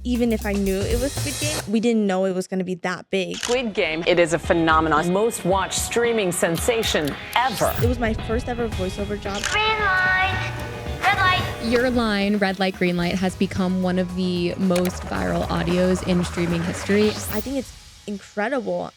even if I knew it was Squid Game, we didn't know it was going to be that big. Squid Game, it is a phenomenon. Most watched streaming sensation ever. It was my first ever voiceover job. Green light, red light. Your line, Red Light, Green Light, has become one of the most viral audios in streaming history. I think it's incredible.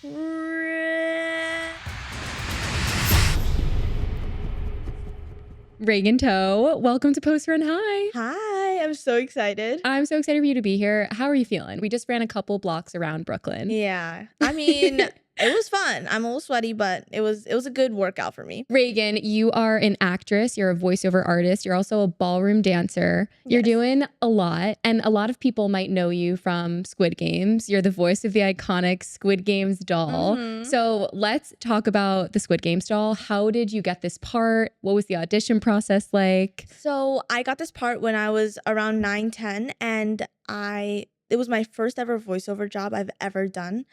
Reagan To, welcome to Post Run High. Hi, I'm so excited. I'm so excited for you to be here. How are you feeling? We just ran a couple blocks around Brooklyn. Yeah, I mean, it was fun. I'm a little sweaty, but it was a good workout for me. Reagan, you are an actress. You're a voiceover artist. You're also a ballroom dancer. You're doing a lot. And a lot of people might know you from Squid Games. You're the voice of the iconic Squid Games doll. So let's talk about the Squid Games doll. How did you get this part? What was the audition process like? So I got this part when I was around 9, 10, and it was my first ever voiceover job I've ever done.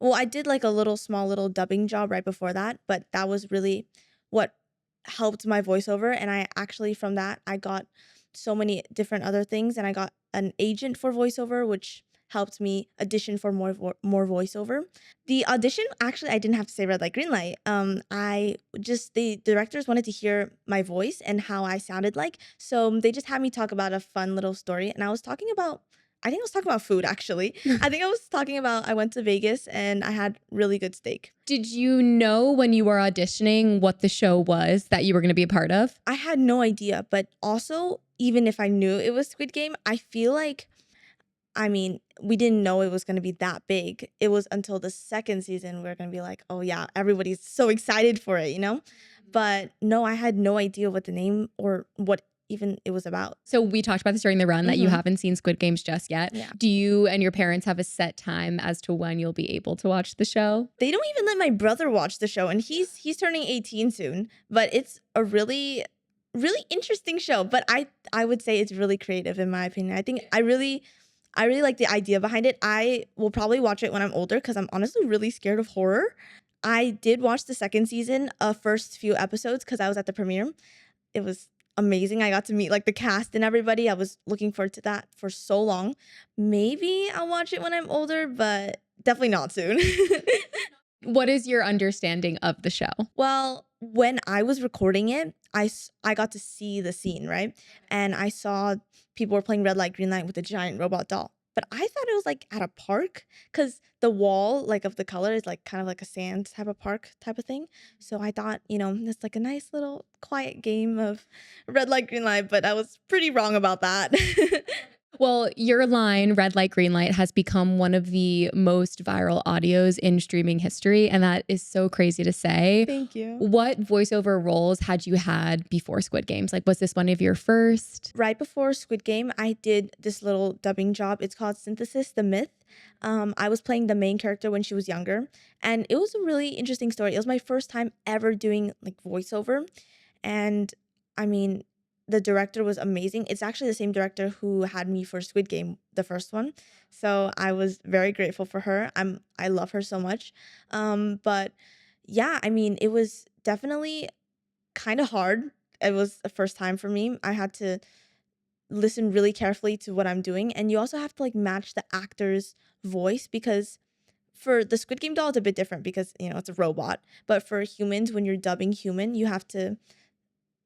Well, I did like a small little dubbing job right before that, but that was really what helped my voiceover. And I actually, from that, I got so many different other things, and I got an agent for voiceover, which helped me audition for more voiceover. The audition, actually, I didn't have to say red light, green light. The directors wanted to hear my voice and how I sounded like. So they just had me talk about a fun little story. And I was talking about food, actually. I think I was talking about I went to Vegas and I had really good steak. Did you know when you were auditioning what the show was that you were going to be a part of? I had no idea, but also, even if I knew it was Squid Game, I feel like, we didn't know it was going to be that big. It was until the second season we were going to be like, oh yeah, everybody's so excited for it, you know? But no, I had no idea what the name or what even it was about. So we talked about this during the run that you haven't seen Squid Games just yet. Yeah. Do you and your parents have a set time as to when you'll be able to watch the show? They don't even let my brother watch the show, and he's turning 18 soon. But it's a really, really interesting show. But I would say it's really creative in my opinion. I think I really like the idea behind it. I will probably watch it when I'm older because I'm honestly really scared of horror. I did watch the second season, first few episodes because I was at the premiere. It was amazing. I got to meet like the cast and everybody. I was looking forward to that for so long. Maybe I'll watch it when I'm older, but definitely not soon. What is your understanding of the show? Well, when I was recording it, I got to see the scene, right? And I saw people were playing red light, green light with a giant robot doll. But I thought it was like at a park because the wall like of the color is like kind of like a sand type of park type of thing. So I thought, it's like a nice little quiet game of red light, green light, but I was pretty wrong about that. Well, your line, Red Light, Green Light, has become one of the most viral audios in streaming history. And that is so crazy to say. Thank you. What voiceover roles had you had before Squid Games? Like, was this one of your first? Right before Squid Game, I did this little dubbing job. It's called Synthesis, the Myth. I was playing the main character when she was younger. And it was a really interesting story. It was my first time ever doing like voiceover. And the director was amazing. It's actually the same director who had me for Squid Game, the first one. So I was very grateful for her. I love her so much. But yeah, it was definitely kind of hard. It was the first time for me. I had to listen really carefully to what I'm doing. And you also have to like match the actor's voice because for the Squid Game doll, it's a bit different because, it's a robot. But for humans, when you're dubbing human, you have to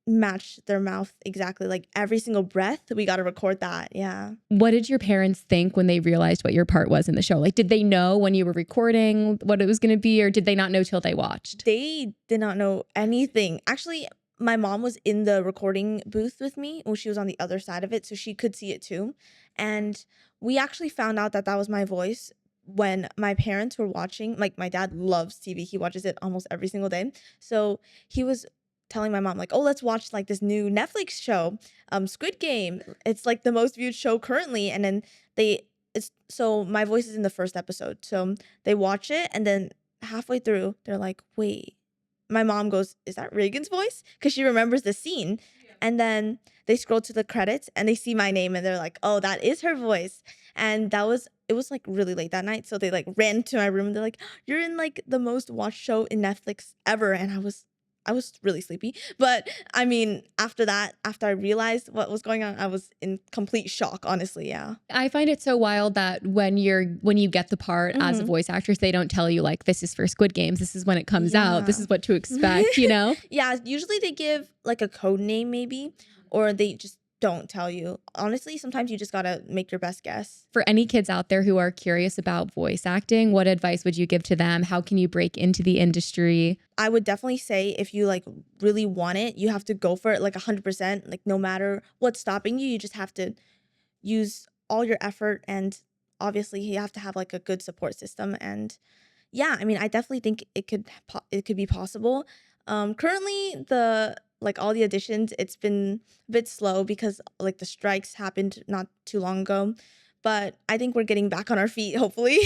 match their mouth exactly, like every single breath. We got to record that. Yeah. What did your parents think when they realized what your part was in the show? Like, did they know when you were recording what it was going to be, or did they not know till they watched? They did not know anything. Actually, my mom was in the recording booth with me. Well, she was on the other side of it, so she could see it too. And we actually found out that was my voice when my parents were watching. Like, my dad loves TV. He watches it almost every single day. So he was telling my mom like, oh, let's watch like this new Netflix show, Squid Game. It's like the most viewed show currently. And then so my voice is in the first episode. So they watch it, and then halfway through, they're like, wait. My mom goes, is that Reagan's voice? Because she remembers the scene. Yeah. And then they scroll to the credits and they see my name and they're like, oh, that is her voice. And it was like really late that night. So they like ran to my room and they're like, you're in like the most watched show in Netflix ever. And I was I was really sleepy. But I mean, after that, after I realized what was going on, I was in complete shock, honestly. Yeah. I find it so wild that when you get the part as a Mhm. voice actress, they don't tell you like this is for Squid Games, this is when it comes out, this Yeah. is what to expect, you know? Yeah, usually they give like a code name maybe, or they just don't tell you. Honestly, sometimes you just gotta make your best guess. For any kids out there who are curious about voice acting, what advice would you give to them? How can you break into the industry? I would definitely say if you like really want it, you have to go for it like 100%. Like no matter what's stopping you, you just have to use all your effort, and obviously you have to have like a good support system. And yeah, I mean, I definitely think it could be possible. Currently the like all the auditions, it's been a bit slow because like the strikes happened not too long ago. But I think we're getting back on our feet, hopefully.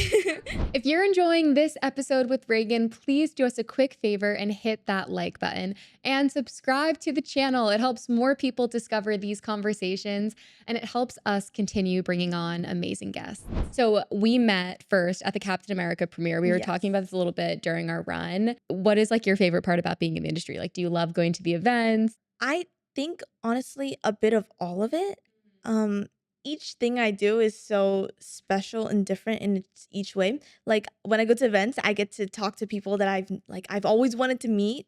If you're enjoying this episode with Reagan, please do us a quick favor and hit that like button and subscribe to the channel. It helps more people discover these conversations and it helps us continue bringing on amazing guests. So we met first at the Captain America premiere. We were Yes. talking about this a little bit during our run. What is like your favorite part about being in the industry? Like, do you love going to the events? I think honestly a bit of all of it. Um each thing I do is so special and different in each way. Like when I go to events, I get to talk to people that I've always wanted to meet.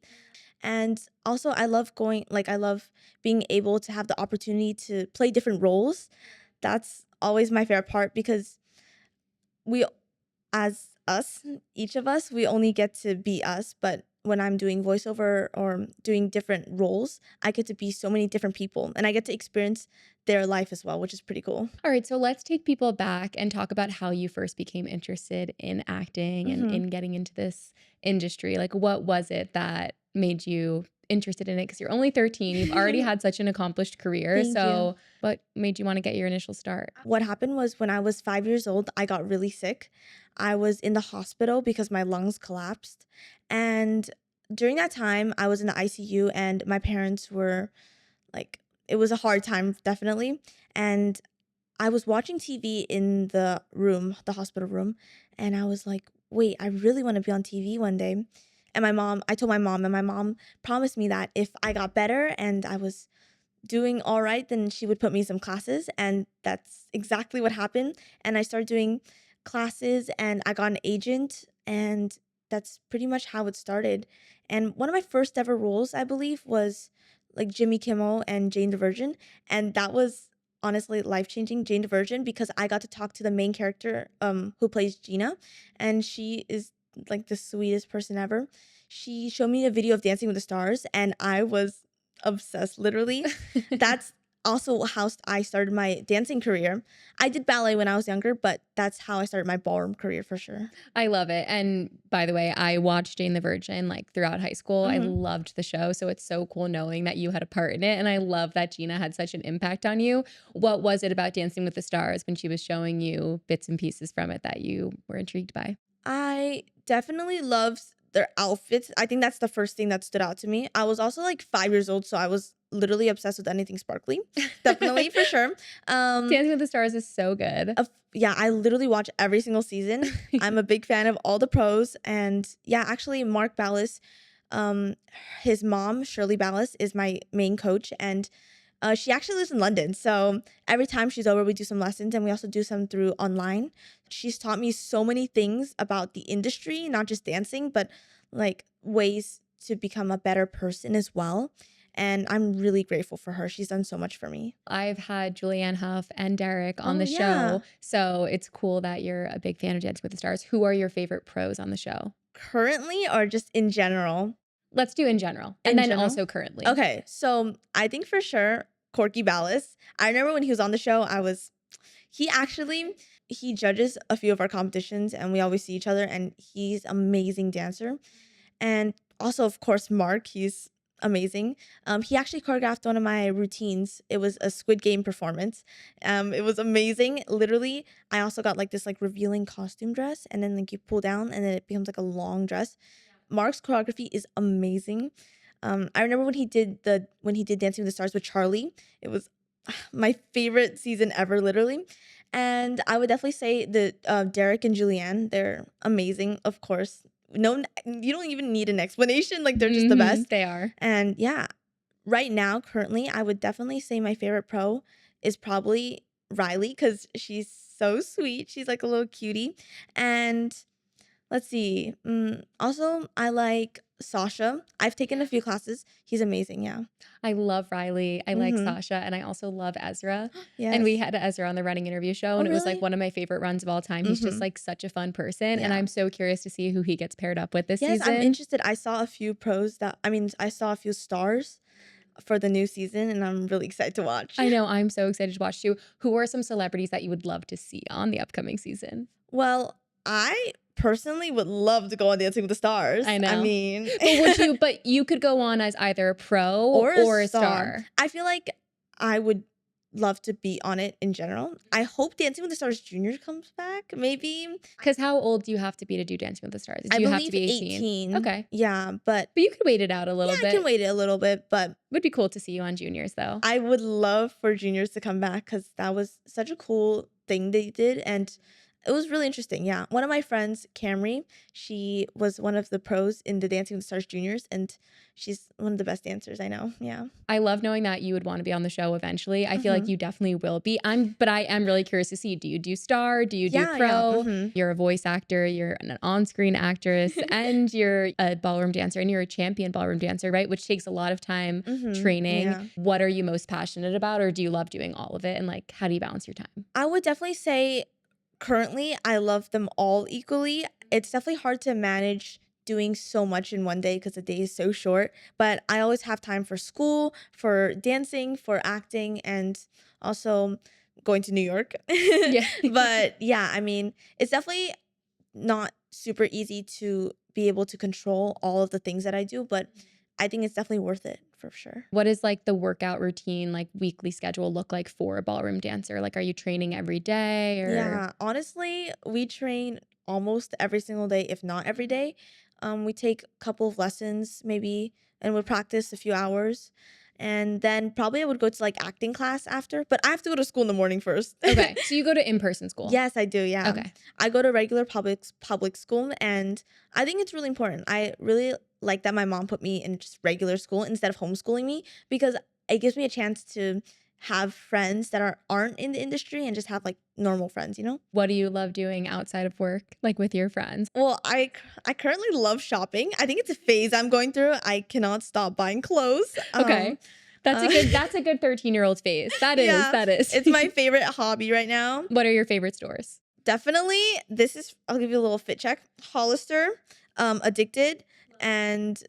And also I love I love being able to have the opportunity to play different roles. That's always my favorite part because we as us, each of us, we only get to be us. But when I'm doing voiceover or doing different roles, I get to be so many different people and I get to experience their life as well, which is pretty cool. All right, so let's take people back and talk about how you first became interested in acting and Hmm. in getting into this industry. Like, what was it that made you interested in it? Because you're only 13, you've already had such an accomplished career. Thank you. So, what made you want to get your initial start? What happened was when I was 5 years old, I got really sick. I was in the hospital because my lungs collapsed. And during that time, I was in the ICU and my parents were like, it was a hard time, definitely. And I was watching TV in the room, the hospital room, and I was like, wait, I really want to be on TV one day. And I told my mom, and my mom promised me that if I got better and I was doing all right, then she would put me in some classes. And that's exactly what happened. And I started doing classes and I got an agent. And that's pretty much how it started. And one of my first ever roles, I believe, was like Jimmy Kimmel and Jane the Virgin. And that was honestly life changing, Jane the Virgin, because I got to talk to the main character who plays Gina. And she is like the sweetest person ever. She showed me a video of Dancing with the Stars, and I was obsessed, literally. That's also how I started my dancing career. I did ballet when I was younger, but that's how I started my ballroom career for sure. I love it. And by the way, I watched Jane the Virgin like throughout high school. I Mhm. loved the show. So it's so cool knowing that you had a part in it. And I love that Gina had such an impact on you. What was it about Dancing with the Stars when she was showing you bits and pieces from it that you were intrigued by? I definitely loved their outfits. I think that's the first thing that stood out to me. I was also like 5 years old, so I was literally obsessed with anything sparkly. Definitely, for sure. Dancing with the Stars is so good. Yeah, I literally watch every single season. I'm a big fan of all the pros. And yeah, actually, Mark Ballas, um, his mom, Shirley Ballas, is my main coach. And she actually lives in London. So every time she's over, we do some lessons and we also do some through online. She's taught me so many things about the industry, not just dancing, but like ways to become a better person as well. And I'm really grateful for her. She's done so much for me. I've had Julianne Hough and Derek on Oh, the yeah. show. So it's cool that you're a big fan of Dancing with the Stars. Who are your favorite pros on the show? Currently or just in general? Let's do in general. And In then general? also currently. Okay, so I think for sure Corky Ballas. I remember when he was on the show, he judges a few of our competitions and we always see each other and he's amazing dancer. And also of course Mark, he's amazing. He actually choreographed one of my routines. It was a Squid Game performance. It was amazing. Literally, I also got like this like revealing costume dress and then like you pull down and then it becomes like a long dress. Mark's choreography is amazing. I remember when he did Dancing with the Stars with Charlie. It was my favorite season ever, literally. And I would definitely say that Derek and Julianne, they're amazing, of course. No, you don't even need an explanation. Like they're just the best. They are. And yeah, right now, currently, I would definitely say my favorite pro is probably Riley because she's so sweet. She's like a little cutie. And let's see. Also, I like Sasha. I've taken a few classes. He's amazing. Yeah. I love Riley. I like Mm-hmm. Sasha, and I also love Ezra. Yes. And we had Ezra on the running interview show, Oh, and it was like really? one of my favorite runs of all time. He's just Mhm. like such a fun person, and Yeah. I'm so curious to see who he gets paired up with this Yes, season. I'm interested. I saw a few pros I saw a few stars for the new season, and I'm really excited to watch. I know, I'm so excited to watch too. Who are some celebrities that you would love to see on the upcoming season? Well, I personally would love to go on Dancing with the Stars. I know. I mean, But you could go on as either a pro or a star. I feel like I would love to be on it in general. I hope Dancing with the Stars Junior comes back, maybe. Because how old do you have to be to do Dancing with the Stars? Do I you have believe to be 18. Okay. Yeah, but But you could wait it out a little yeah, bit. I can wait it a little bit, but Would be cool to see you on Juniors though. I would love for juniors to come back because that was such a cool thing they did. And it was really interesting. Yeah. One of my friends, Camry, she was one of the pros in the Dancing with the Stars juniors. And she's one of the best dancers I know. Yeah. I love knowing that you would want to be on the show eventually. I feel like Mhm. you definitely will be. But I am really curious to see, do you do star? Do you do Yeah, pro? mhm. You're a voice actor, you're an on-screen actress, and you're a ballroom dancer, and you're a champion ballroom dancer, right? Which takes a lot of time Mhm. training. Yeah. What are you most passionate about, or do you love doing all of it? And like, how do you balance your time? I would definitely say currently I love them all equally. It's definitely hard to manage doing so much in one day because the day is so short, but I always have time for school, for dancing, for acting, and also going to New York. Yeah. But yeah, I mean, it's definitely not super easy to be able to control all of the things that I do, but I think it's definitely worth it for sure. What is like the workout routine, like weekly schedule look like for a ballroom dancer? Like, are you training every day or? Yeah, honestly, we train almost every single day, if not every day. We take a couple of lessons maybe, and we practice a few hours. And then probably I would go to like acting class after, but I have to go to school in the morning first. Okay. So you go to in-person school? Yes, I do. Yeah. Okay. I go to regular public school, and I think it's really important. I really like that my mom put me in just regular school instead of homeschooling me because it gives me a chance to have friends that aren't in the industry and just have like normal friends, you know? What do you love doing outside of work, like with your friends? Well, I currently love shopping. I think it's a phase I'm going through. I cannot stop buying clothes. Okay. That's a good 13-year-old phase. That is, yeah, that is. It's my favorite hobby right now. What are your favorite stores? Definitely, I'll give you a little fit check. Hollister, Addicted, and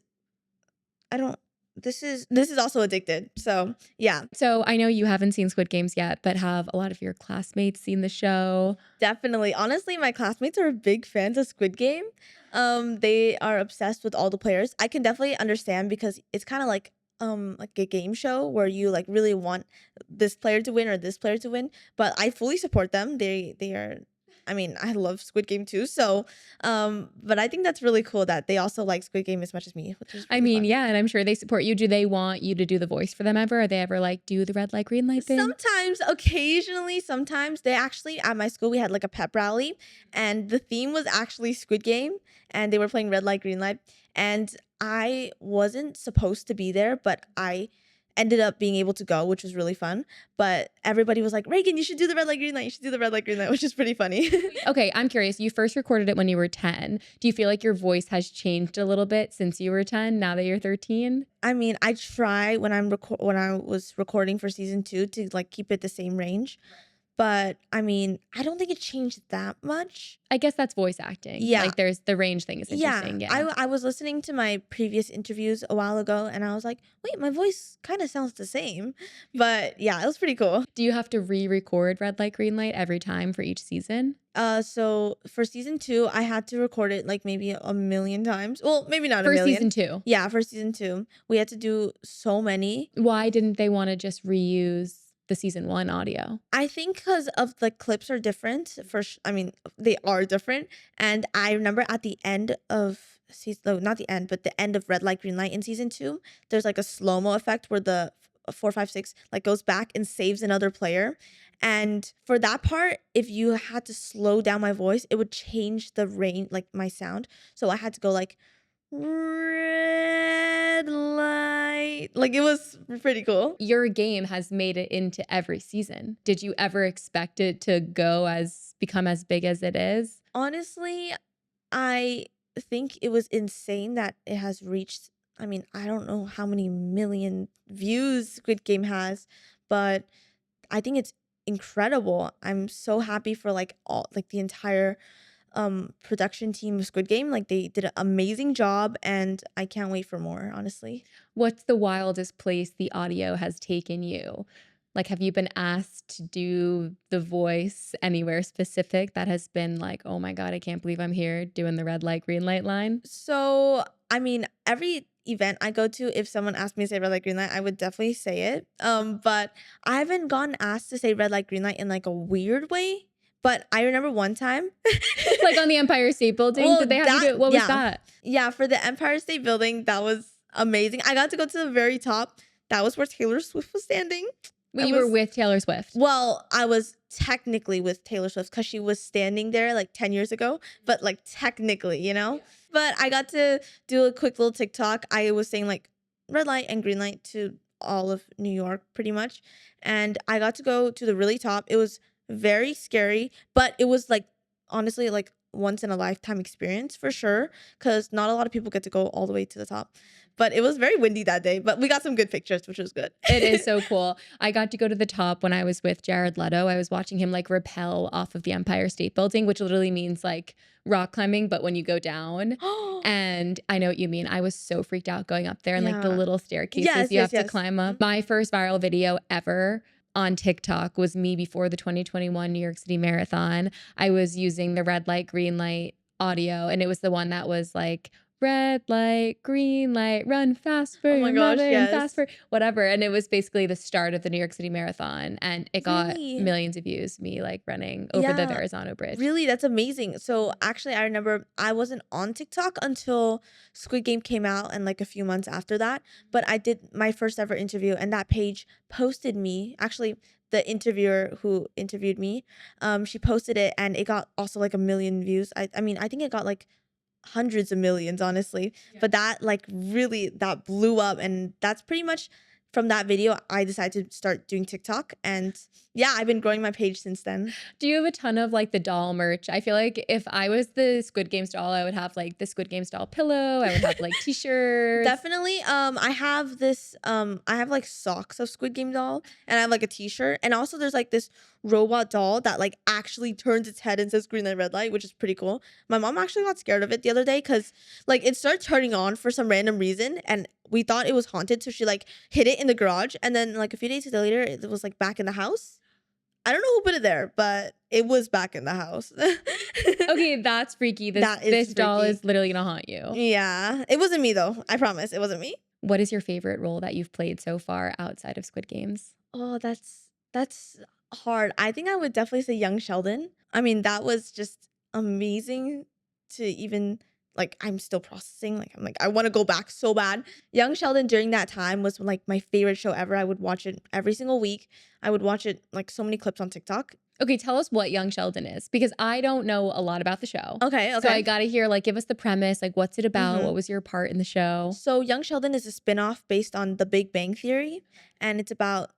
I don't. This is also Addicted. So yeah, So I know you haven't seen Squid Games yet, but have a lot of your classmates seen the show? definitely. Honestly, my classmates are big fans of Squid Game. They are obsessed with all the players. I can definitely understand because it's kind of like a game show where you like really want this player to win or this player to win. But I fully support them. They are. I mean, I love Squid Game too. So, but I think that's really cool that they also like Squid Game as much as me, which is I really mean, fun. yeah, and I'm sure they support you. Do they want you to do the voice for them ever? Are they ever like, do the red light, green light thing? Sometimes, occasionally, sometimes they actually at my school we had like a pep rally, and the theme was actually Squid Game, and they were playing red light, green light, and I wasn't supposed to be there, but I ended up being able to go, which was really fun. But everybody was like, Reagan, you should do the red light, green light. You should do the red light, green light, which is pretty funny. Okay, I'm curious. You first recorded it when you were 10. Do you feel like your voice has changed a little bit since you were 10, now that you're 13? I mean, I try when when I was recording for season 2 to like keep it the same range. But I mean, I don't think it changed that much. I guess that's voice acting. Yeah. Like there's the range thing is Yeah, interesting. Yeah. I was listening to my previous interviews a while ago and I was like, wait, my voice kind of sounds the same. But yeah, it was pretty cool. Do you have to re-record red light, green light every time for each season? So for season 2, I had to record it like maybe a million times. Well, maybe not a For million. season 2. Yeah, for season 2. We had to do so many. Why didn't they want to just reuse the season 1 audio? I think because of the clips are different. I mean, they are different. And I remember at the end of season, no, not the end, but the end of Red Light, Green Light in season 2, there's like a slow mo effect where the 456 like goes back and saves another player. And for that part, if you had to slow down my voice, it would change the range, like my sound. So I had to go like red light. Like it was pretty cool. Your game has made it into every season. Did you ever expect it to become as big as it is? Honestly, I think it was insane that it has reached, I mean, I don't know how many million views Squid Game has, but I think it's incredible. I'm so happy for like all like the entire production team of Squid Game. Like they did an amazing job and I can't wait for more, honestly. What's the wildest place the audio has taken you? Like, have you been asked to do the voice anywhere specific that has been like, oh my God, I can't believe I'm here doing the red light, green light line? So, I mean, every event I go to, if someone asked me to say red light, green light, I would definitely say it. But I haven't gotten asked to say red light, green light in like a weird way. But I remember one time, Like on the Empire State Building, well, did they have you do it? What was that? Yeah, for the Empire State Building, that was amazing. I got to go to the very top. That was where Taylor Swift was standing. Well, I you were was- with Taylor Swift. Well, I was technically with Taylor Swift because she was standing there like 10 years ago, but like technically, you know? But I got to do a quick little TikTok. I was saying like red light and green light to all of New York pretty much. And I got to go to the really top. It was very scary, but it was like honestly like once in a lifetime experience for sure because not a lot of people get to go all the way to the top. But it was very windy that day, but we got some good pictures, which was good. It is so cool. I got to go to the top when I was with Jared Leto. I was watching him like rappel off of the Empire State Building, which literally means like rock climbing, but when you go down. And I know what you mean. I was so freaked out going up there and like the Yeah. little staircases Yes, you yes, have to yes. climb up. My first viral video ever on TikTok was me before the 2021 New York City Marathon. I was using the red light, green light audio, and it was the one that was like, red light, green light, run fast for Oh my your gosh, mother and yes. fast for whatever. And it was basically the start of the New York City Marathon. And it got Really? millions of views, me like running over the Yeah. Verrazano Bridge. Really, that's amazing. So actually, I remember I wasn't on TikTok until Squid Game came out and like a few months after that. But I did my first ever interview, and that page posted me. Actually, the interviewer who interviewed me, she posted it, and it got also like a million views. I mean, I think it got like hundreds of millions, honestly. But that like really that blew up, and that's pretty much from that video I decided to start doing TikTok, and yeah, I've been growing my page since then. Do you have a ton of like the doll merch? I feel like if I was the Squid Games doll, I would have like the Squid Games doll pillow. I would have like t-shirts. Definitely. I have this. I have like socks of Squid Game doll, and I have like a T-shirt, and also there's like this robot doll that like actually turns its head and says green light, red light, which is pretty cool. My mom actually got scared of it the other day because like it started turning on for some random reason, and we thought it was haunted, so she like hid it in the garage, and then like a few days later, it was like back in the house. I don't know who put it there, but it was back in the house. Okay, that's freaky. That is this doll freaky. is literally gonna haunt you. Yeah, it wasn't me though. I promise, it wasn't me. What is your favorite role that you've played so far outside of Squid Games? Oh, that's hard. I think I would definitely say young Sheldon. I mean, that was just amazing to even like I'm still processing. Like I'm like I want to go back so bad. Young Sheldon during that time was like my favorite show ever. I would watch it every single week. I would watch it like so many clips on TikTok. Okay, tell us what Young Sheldon is because I don't know a lot about the show. Okay. So I gotta hear, like, give us the premise. Like, what's it about? Mhm. What was your part in the show? So Young Sheldon is a spin-off based on The Big Bang Theory, and it's about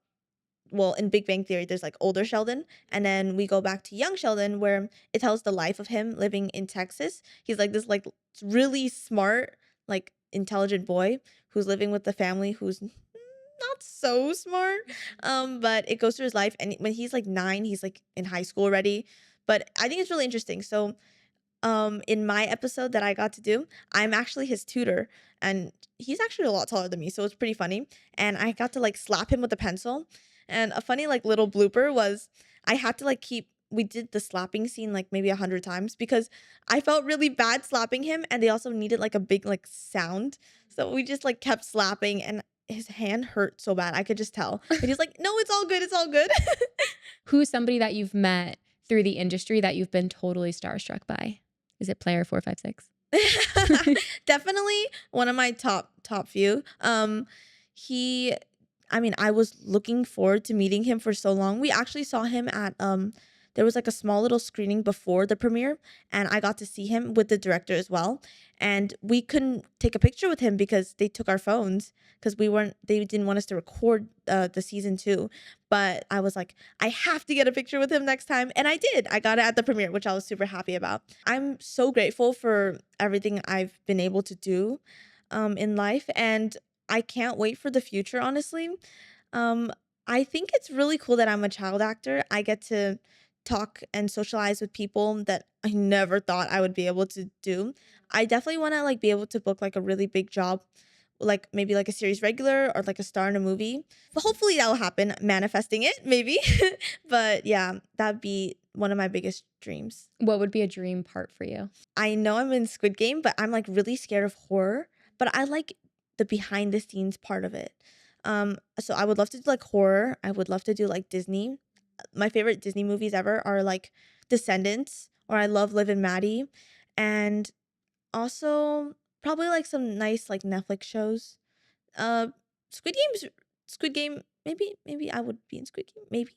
well, in Big Bang Theory, there's like older Sheldon, and then we go back to young Sheldon, where it tells the life of him living in Texas. He's like this like really smart, like intelligent boy who's living with the family who's not so smart. But it goes through his life, and when he's like 9, he's like in high school already. But I think it's really interesting. So, in my episode that I got to do, I'm actually his tutor, and he's actually a lot taller than me, so it's pretty funny. And I got to like slap him with a pencil. And a funny like little blooper was I had to like we did the slapping scene like maybe 100 times because I felt really bad slapping him, and they also needed like a big like sound. So we just like kept slapping, and his hand hurt so bad. I could just tell. And he's like, "No, it's all good. It's all good." Who's somebody that you've met through the industry that you've been totally starstruck by? Is it player 456? Definitely one of my top few. He I mean, I was looking forward to meeting him for so long. We actually saw him at there was like a small little screening before the premiere, and I got to see him with the director as well. And we couldn't take a picture with him because they took our phones because they didn't want us to record the season 2. But I was like, I have to get a picture with him next time, and I did. I got it at the premiere, which I was super happy about. I'm so grateful for everything I've been able to do in life, and I can't wait for the future, honestly. Um, I think it's really cool that I'm a child actor. I get to talk and socialize with people that I never thought I would be able to do. I definitely want to like be able to book like a really big job, like maybe like a series regular or like a star in a movie. But hopefully that will happen. Manifesting it, maybe. But yeah, that'd be one of my biggest dreams. What would be a dream part for you? I know I'm in Squid Game, but I'm like really scared of horror. But I like the behind the scenes part of it. So I would love to do like horror. I would love to do like Disney. My favorite Disney movies ever are like Descendants, or I love Liv and Maddie, and also probably like some nice like Netflix shows. Uh, Squid Game. Maybe I would be in Squid Game. Maybe.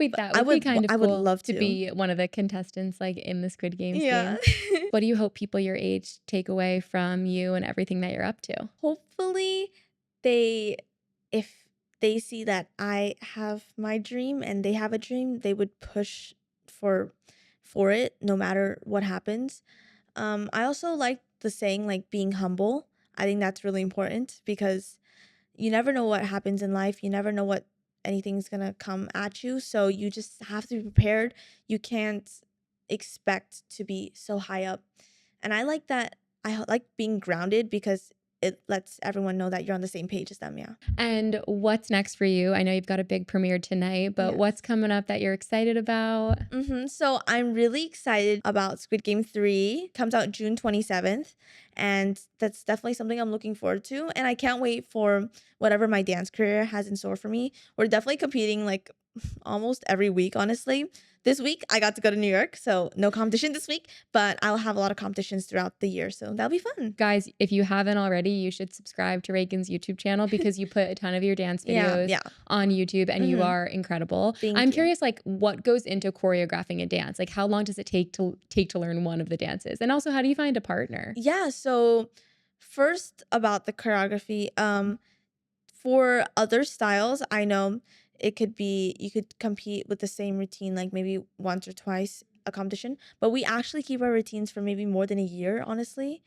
Wait, But that would be kind of I would cool love to be one of the contestants like in the Squid Games Yeah. game. What do you hope people your age take away from you and everything that you're up to? Hopefully they if they see that I have my dream and they have a dream, they would push for it no matter what happens. I also like the saying like being humble. I think that's really important because you never know what happens in life. You never know what anything's going to come at you. So you just have to be prepared. You can't expect to be so high up. And I like that. Like being grounded because it lets everyone know that you're on the same page as them. Yeah. And what's next for you? I know you've got a big premiere tonight, but Yes. what's coming up that you're excited about? So I'm really excited about Squid Game 3. Comes out June 27th. And that's definitely something I'm looking forward to. And I can't wait for whatever my dance career has in store for me. We're definitely competing like almost every week, honestly. This week, I got to go to New York, so no competition this week, but I'll have a lot of competitions throughout the year, so that'll be fun. Guys, if you haven't already, you should subscribe to Reagan's YouTube channel because you put a ton of your dance Yeah, videos yeah. on YouTube and you Mhm. are incredible. Thank I'm you. curious, like, what goes into choreographing a dance? Like, how long does it take to learn one of the dances? And also, how do you find a partner? Yeah, so first about the choreography, for other styles, I know it could be you could compete with the same routine like maybe once or twice a competition, but we actually keep our routines for maybe more than a year, honestly.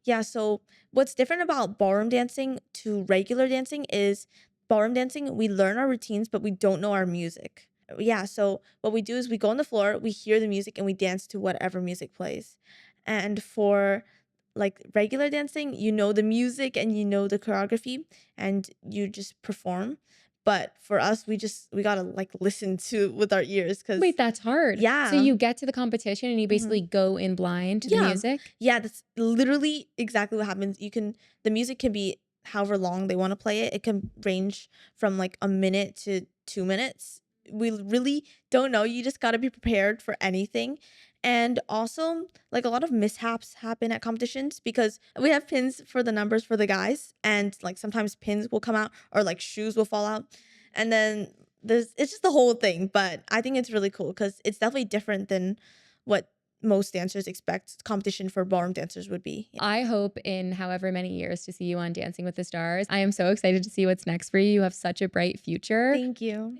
Yeah, so what's different about ballroom dancing to regular dancing is ballroom dancing, we learn our routines, but we don't know our music. Yeah, so what we do is we go on the floor, we hear the music, and we dance to whatever music plays. And for like regular dancing, you know the music and you know the choreography, and you just perform. But for us, we gotta like listen to with our ears because Wait, that's hard. So yeah. you get to the competition and you Mhm. basically go in blind to the Yeah. music? Yeah, that's literally exactly what happens. The music can be however long they want to play it. It can range from like a minute to 2 minutes. We really don't know. You just got to be prepared for anything. And also, like a lot of mishaps happen at competitions because we have pins for the numbers for the guys, and like sometimes pins will come out or like shoes will fall out. And then it's just the whole thing. But I think it's really cool because it's definitely different than what most dancers expect competition for ballroom dancers would be. Yeah. I hope in however many years to see you on Dancing with the Stars. I am so excited to see what's next for you. You have such a bright future. Thank you.